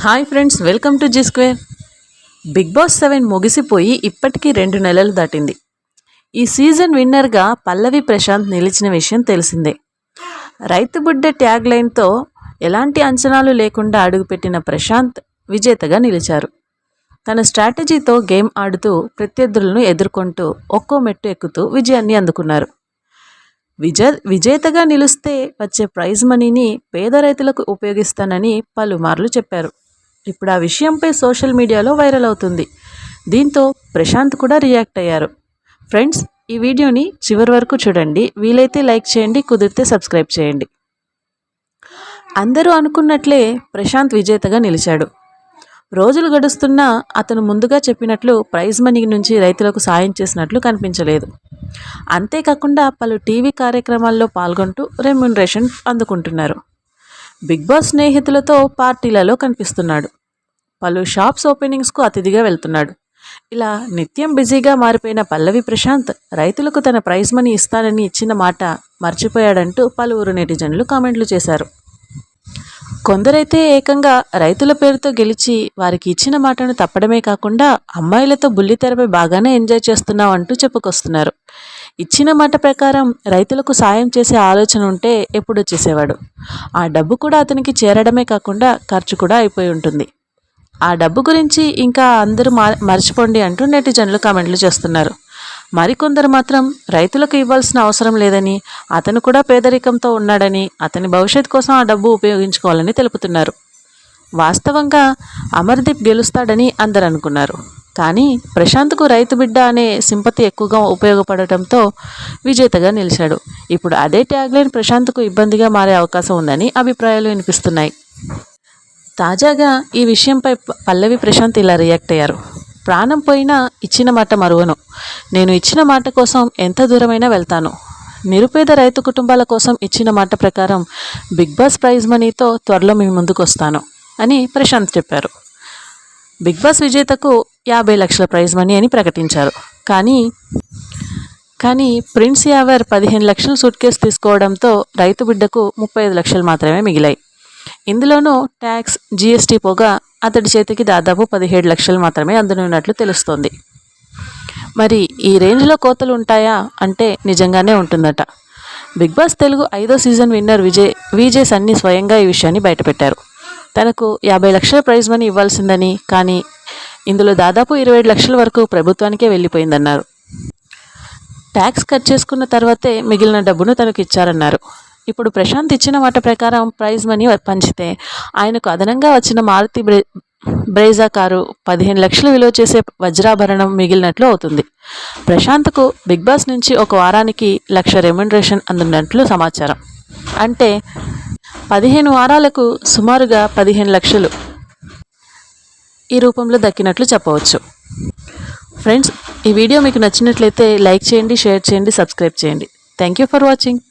Hi friends, welcome to G square. Bigg Boss 7 ముగిసిపోయి ఇప్పటికీ 2 నెలలు దాటింది. ఈ సీజన్ విన్నర్గా పల్లవి ప్రశాంత్ నిలిచిన విషయం తెలిసిందే. రైతు బుడ్డ ట్యాగ్ లైన్తో ఎలాంటి అంచనాలు లేకుండా అడుగుపెట్టిన ప్రశాంత్ విజేతగా నిలిచారు. తన స్ట్రాటజీతో గేమ్ ఆడుతూ ప్రత్యర్థులను ఎదుర్కొంటూ ఒక్కో మెట్టు ఎక్కుతూ విజయాన్ని అందుకున్నారు. విజేతగా నిలిస్తే వచ్చే ప్రైజ్ మనీని పేద రైతులకు ఉపయోగిస్తానని పలుమార్లు చెప్పారు. ఇప్పుడు ఆ విషయంపై సోషల్ మీడియాలో వైరల్ అవుతుంది. దీంతో ప్రశాంత్ కూడా రియాక్ట్ అయ్యారు. ఫ్రెండ్స్, ఈ వీడియోని చివరి వరకు చూడండి. వీలైతే లైక్ చేయండి, కుదిరితే సబ్స్క్రైబ్ చేయండి. అందరూ అనుకున్నట్లే ప్రశాంత్ విజేతగా నిలిచాడు. రోజులు గడుస్తున్నా అతను ముందుగా చెప్పినట్లు ప్రైజ్ మనీ నుంచి రైతులకు సాయం చేసినట్లు కనిపించలేదు. అంతేకాకుండా పలు టీవీ కార్యక్రమాల్లో పాల్గొంటూ రెమ్యునరేషన్ అందుకుంటున్నారు. బిగ్ బాస్ స్నేహితులతో పార్టీలలో కనిపిస్తున్నాడు. పలు షాప్స్ ఓపెనింగ్స్కు అతిథిగా వెళ్తున్నాడు. ఇలా నిత్యం బిజీగా మారిపోయిన పల్లవి ప్రశాంత్ రైతులకు తన ప్రైజ్ మనీ ఇస్తానని ఇచ్చిన మాట మర్చిపోయాడంటూ పలువురు నెటిజన్లు కామెంట్లు చేశారు. కొందరైతే ఏకంగా రైతుల పేరుతో గెలిచి వారికి ఇచ్చిన మాటను తప్పడమే కాకుండా అమ్మాయిలతో బుల్లితెరపై బాగానే ఎంజాయ్ చేస్తున్నావంటూ చెప్పుకొస్తున్నారు. ఇచ్చిన మాట ప్రకారం రైతులకు సాయం చేసే ఆలోచన ఉంటే ఎప్పుడూ చేసేవాడు. ఆ డబ్బు కూడా అతనికి చేరడమే కాకుండా ఖర్చు కూడా అయిపోయి ఉంటుంది. ఆ డబ్బు గురించి ఇంకా అందరూ మర్చిపోండి అంటూ నెటిజన్లు కామెంట్లు చేస్తున్నారు. మరికొందరు మాత్రం రైతులకు ఇవ్వాల్సిన అవసరం లేదని, అతను కూడా పేదరికంతో ఉన్నాడని, అతని భవిష్యత్ కోసం ఆ డబ్బు ఉపయోగించుకోవాలని తెలుపుతున్నారు. వాస్తవంగా అమర్దీప్ గెలుస్తాడని అందరు అనుకున్నారు. కానీ ప్రశాంత్కు రైతు బిడ్డ అనే సింపతి ఎక్కువగా ఉపయోగపడటంతో విజేతగా నిలిచాడు. ఇప్పుడు అదే ట్యాగ్లైన్ ప్రశాంత్కు ఇబ్బందిగా మారే అవకాశం ఉందని అభిప్రాయాలు వినిపిస్తున్నాయి. తాజాగా ఈ విషయంపై పల్లవి ప్రశాంత్ ఇలా రియాక్ట్ అయ్యారు. ప్రాణం పోయినా ఇచ్చిన మాట మరువను. నేను ఇచ్చిన మాట కోసం ఎంత దూరమైనా వెళ్తాను. నిరుపేద రైతు కుటుంబాల కోసం ఇచ్చిన మాట ప్రకారం బిగ్ బాస్ ప్రైజ్ మనీతో త్వరలో మీ ముందుకు వస్తాను అని ప్రశాంత్ చెప్పారు. బిగ్ బాస్ విజేతకు 50 లక్షల ప్రైజ్ మనీ అని ప్రకటించారు. కానీ ప్రిన్స్ యావర్ 15 లక్షల సూట్ కేసు తీసుకోవడంతో రైతు బిడ్డకు 35 లక్షలు మాత్రమే మిగిలాయి. ఇందులోనూ ట్యాక్స్, జీఎస్టీ పోగా అతడి చేతికి దాదాపు 17 లక్షలు మాత్రమే అందనున్నట్లు తెలుస్తోంది. మరి ఈ రేంజ్లో కోతలు ఉంటాయా అంటే నిజంగానే ఉంటుందట. బిగ్ బాస్ తెలుగు 5వ సీజన్ విన్నర్ విజయ్ సన్నీ స్వయంగా ఈ విషయాన్ని బయటపెట్టారు. తనకు 50 లక్షల ప్రైజ్ మనీ ఇవ్వాల్సిందని, కానీ ఇందులో దాదాపు 27 లక్షల వరకు ప్రభుత్వానికే వెళ్ళిపోయిందన్నారు. ట్యాక్స్ కట్ చేసుకున్న తర్వాతే మిగిలిన డబ్బును తనకు ఇచ్చారన్నారు. ఇప్పుడు ప్రశాంత్ ఇచ్చిన మాట ప్రకారం ప్రైజ్ మనీ పంచితే ఆయనకు అదనంగా వచ్చిన మారుతి బ్రేజా కారు, 15 లక్షలు విలువ చేసే వజ్రాభరణం మిగిలినట్లు అవుతుంది. ప్రశాంత్కు బిగ్ బాస్ నుంచి ఒక వారానికి 1 లక్ష రెమ్యునరేషన్ అందున్నట్లు సమాచారం. అంటే 15 వారాలకు సుమారుగా 15 లక్షలు ఈ రూపంలో దక్కినట్లు చెప్పవచ్చు. ఫ్రెండ్స్, ఈ వీడియో మీకు నచ్చినట్లయితే లైక్ చేయండి, షేర్ చేయండి, సబ్స్క్రైబ్ చేయండి. Thank you for watching.